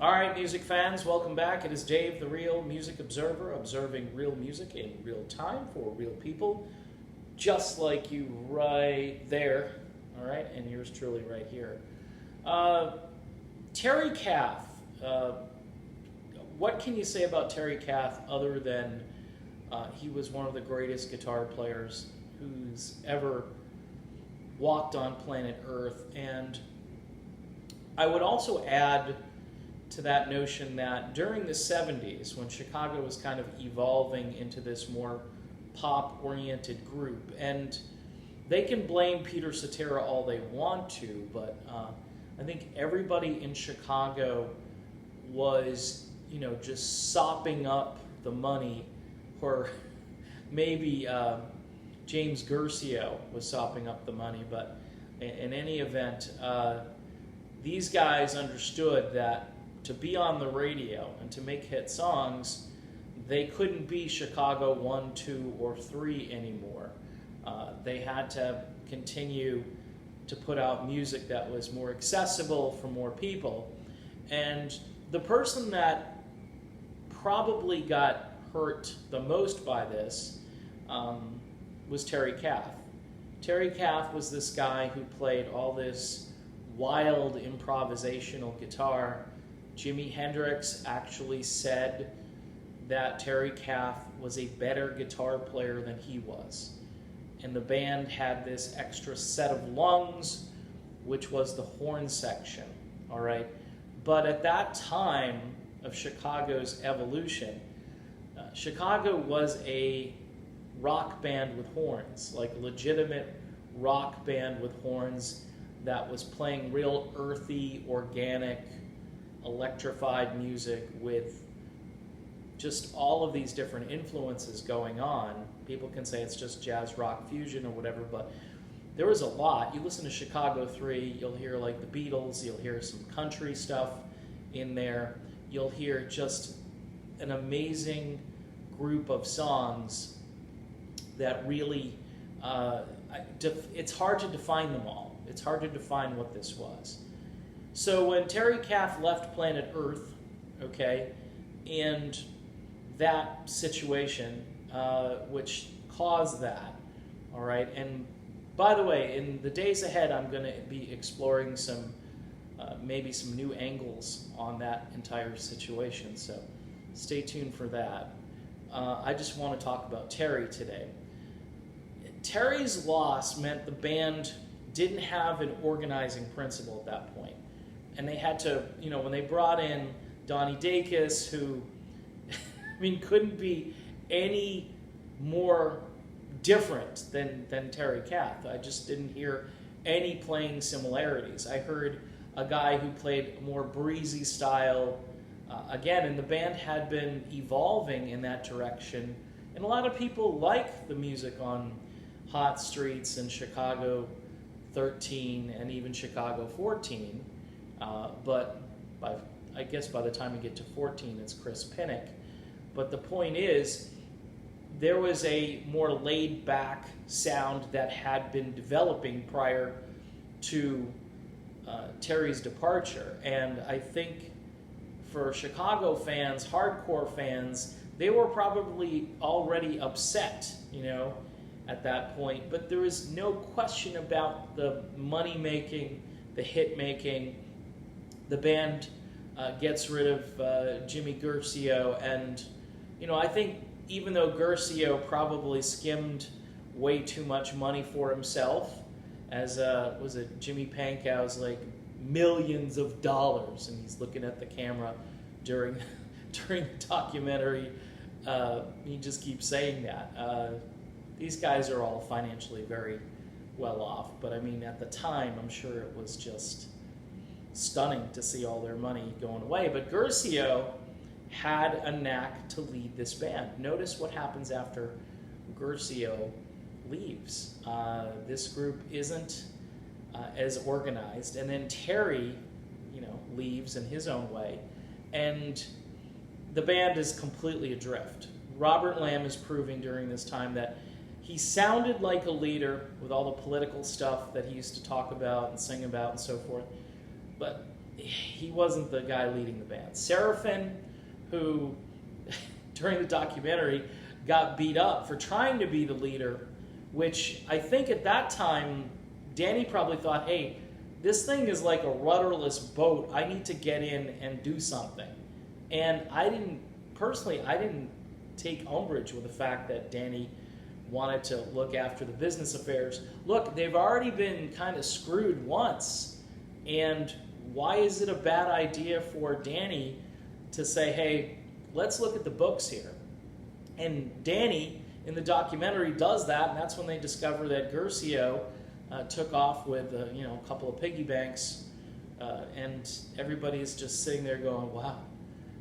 All right, music fans, welcome back. It is Dave, the Real Music Observer, observing real music in real time for real people, just like you right there, all right, and yours truly right here. Terry Kath. What can you say about Terry Kath other than he was one of the greatest guitar players who's ever walked on planet Earth? And I would also add to that notion that during the 70s, when Chicago was kind of evolving into this more pop-oriented group, and they can blame Peter Cetera all they want to, but I think everybody in Chicago was, just sopping up the money, or maybe James Guercio was sopping up the money, but in any event, these guys understood that to be on the radio and to make hit songs, they couldn't be Chicago 1, 2, or 3 anymore. They had to continue to put out music that was more accessible for more people. And the person that probably got hurt the most by this was Terry Kath. Terry Kath was this guy who played all this wild improvisational guitar. Jimi Hendrix actually said that Terry Kath was a better guitar player than he was. And the band had this extra set of lungs, which was the horn section, all right? But at that time of Chicago's evolution, Chicago was a rock band with horns, like a legitimate rock band with horns that was playing real earthy, organic, electrified music with just all of these different influences going on. People can say it's just jazz rock fusion or whatever, but there was a lot. You listen to Chicago 3, you'll hear like the Beatles, you'll hear some country stuff in there, you'll hear just an amazing group of songs that really, it's hard to define them all. It's hard to define what this was. So when Terry Kath left planet Earth, okay, and that situation, which caused that, all right, and by the way, in the days ahead, I'm going to be exploring some, maybe some new angles on that entire situation, so stay tuned for that. I just want to talk about Terry today. Terry's loss meant the band didn't have an organizing principle at that point. And they had to, when they brought in Donnie Dacus, who, couldn't be any more different than Terry Kath. I just didn't hear any playing similarities. I heard a guy who played more breezy style, again, and the band had been evolving in that direction. And a lot of people like the music on Hot Streets and Chicago 13 and even Chicago 14. But I guess by the time you get to 14, it's Chris Pinnock. But the point is, there was a more laid-back sound that had been developing prior to Terry's departure. And I think for Chicago fans, hardcore fans, they were probably already upset, at that point. But there is no question about the money-making, the hit-making. The band gets rid of Jimmy Guercio, and I think even though Guercio probably skimmed way too much money for himself, as was it Jimmy Pankow's like millions of dollars, and he's looking at the camera during the documentary. He just keeps saying that. These guys are all financially very well off, but at the time, I'm sure it was just stunning to see all their money going away. But Guercio had a knack to lead this band. Notice what happens after Guercio leaves. This group isn't as organized, and then Terry, leaves in his own way, and the band is completely adrift. Robert Lamb is proving during this time that he sounded like a leader with all the political stuff that he used to talk about and sing about and so forth. But he wasn't the guy leading the band. Seraphin, who during the documentary got beat up for trying to be the leader, which I think at that time, Danny probably thought, hey, this thing is like a rudderless boat. I need to get in and do something. And I didn't take umbrage with the fact that Danny wanted to look after the business affairs. Look, they've already been kind of screwed once, and why is it a bad idea for Danny to say, hey, let's look at the books here? And Danny, in the documentary, does that, and that's when they discover that Guercio took off with a couple of piggy banks, and everybody's just sitting there going, wow,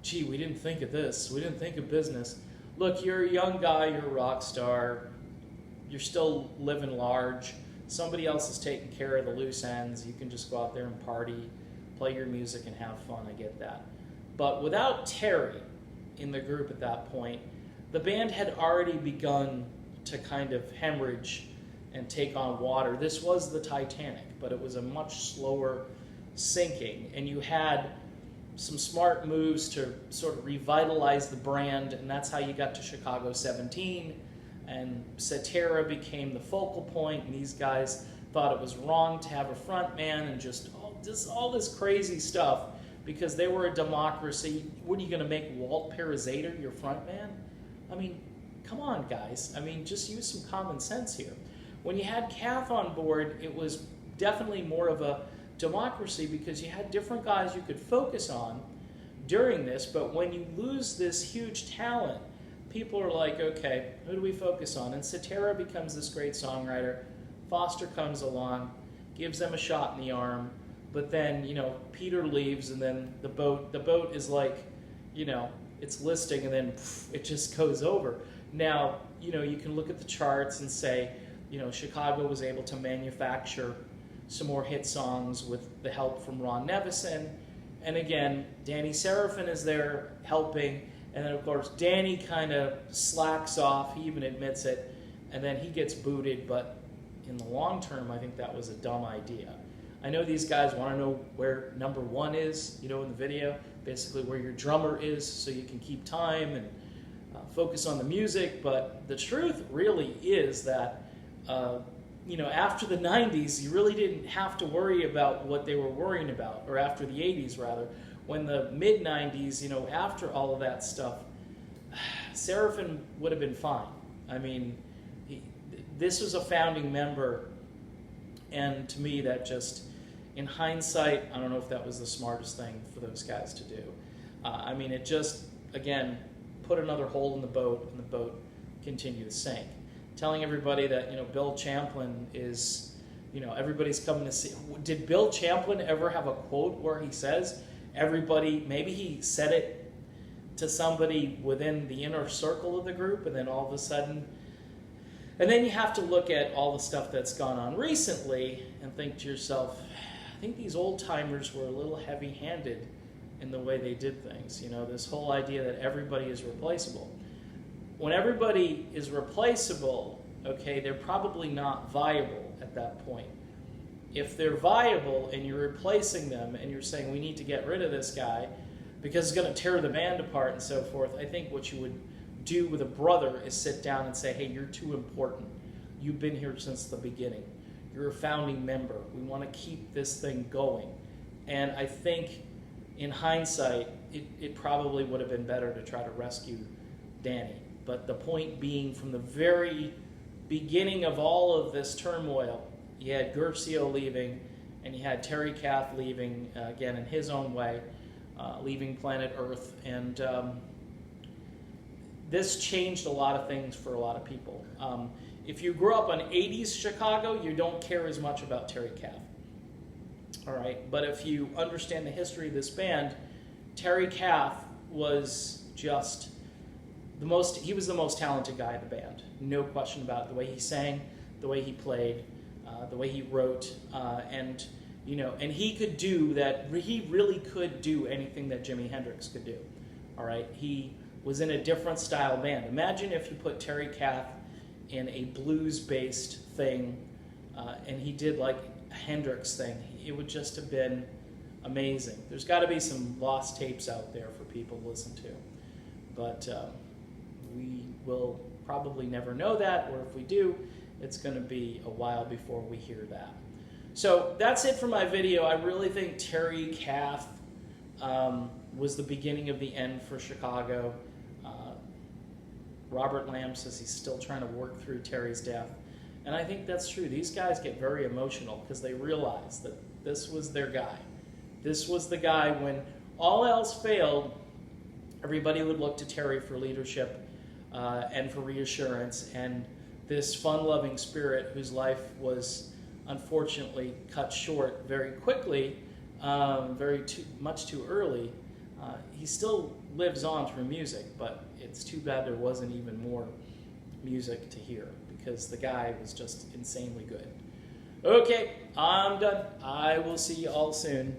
gee, we didn't think of this. We didn't think of business. Look, you're a young guy, you're a rock star, you're still living large. Somebody else is taking care of the loose ends. You can just go out there and party, play your music, and have fun. I get that. But without Terry in the group at that point, the band had already begun to kind of hemorrhage and take on water. This was the Titanic, but it was a much slower sinking. And you had some smart moves to sort of revitalize the brand, and that's how you got to Chicago 17. And Cetera became the focal point, and these guys thought it was wrong to have a front man, and just all this crazy stuff because they were a democracy. What are you going to make Walt Parazater your front man? I mean, come on, guys. I mean, just use some common sense here. When you had Kath on board, it was definitely more of a democracy because you had different guys you could focus on during this, but when you lose this huge talent, people are like, okay, who do we focus on? And Cetera becomes this great songwriter. Foster comes along, gives them a shot in the arm, but then, Peter leaves, and then the boat is like, it's listing, and then it just goes over. Now, you can look at the charts and say, Chicago was able to manufacture some more hit songs with the help from Ron Nevison. And again, Danny Seraphin is there helping. And then, of course, Danny kind of slacks off. He even admits it. And then he gets booted. But in the long term, I think that was a dumb idea. I know these guys want to know where number one is, in the video. Basically where your drummer is so you can keep time and focus on the music. But the truth really is that, after the 90s, you really didn't have to worry about what they were worrying about. Or after the 80s, rather. When the mid-90s, after all of that stuff, Seraphin would have been fine. I mean, this was a founding member, and to me that just, in hindsight, I don't know if that was the smartest thing for those guys to do. It just, again, put another hole in the boat, and the boat continued to sink. Telling everybody that, Bill Champlin is, everybody's coming to see. Did Bill Champlin ever have a quote where he says, everybody, maybe he said it to somebody within the inner circle of the group, and then all of a sudden, and then you have to look at all the stuff that's gone on recently and think to yourself, I think these old timers were a little heavy-handed in the way they did things. This whole idea that everybody is replaceable. When everybody is replaceable, okay, they're probably not viable at that point. If they're viable and you're replacing them and you're saying we need to get rid of this guy because it's going to tear the band apart and so forth, I think what you would do with a brother is sit down and say, hey, you're too important. You've been here since the beginning. You're a founding member. We want to keep this thing going. And I think in hindsight, it probably would have been better to try to rescue Danny. But the point being, from the very beginning of all of this turmoil, you had Guercio leaving, and you had Terry Kath leaving, again, in his own way, leaving planet Earth. And this changed a lot of things for a lot of people. If you grew up on 80s Chicago, you don't care as much about Terry Kath. All right? But if you understand the history of this band, Terry Kath was just he was the most talented guy in the band. No question about it. The way he sang, the way he played, the way he wrote, and he could do that. He really could do anything that Jimi Hendrix could do. All right, he was in a different style band. Imagine if you put Terry Kath in a blues-based thing, and he did like a Hendrix thing. It would just have been amazing. There's got to be some lost tapes out there for people to listen to. But we will probably never know that, or if we do, it's going to be a while before we hear that. So that's it for my video. I really think Terry Kath was the beginning of the end for Chicago. Robert Lamb says he's still trying to work through Terry's death. And I think that's true. These guys get very emotional because they realize that this was their guy. This was the guy when all else failed, everybody would look to Terry for leadership and for reassurance. And this fun-loving spirit whose life was unfortunately cut short very quickly, much too early, he still lives on through music, but it's too bad there wasn't even more music to hear because the guy was just insanely good. Okay, I'm done. I will see you all soon.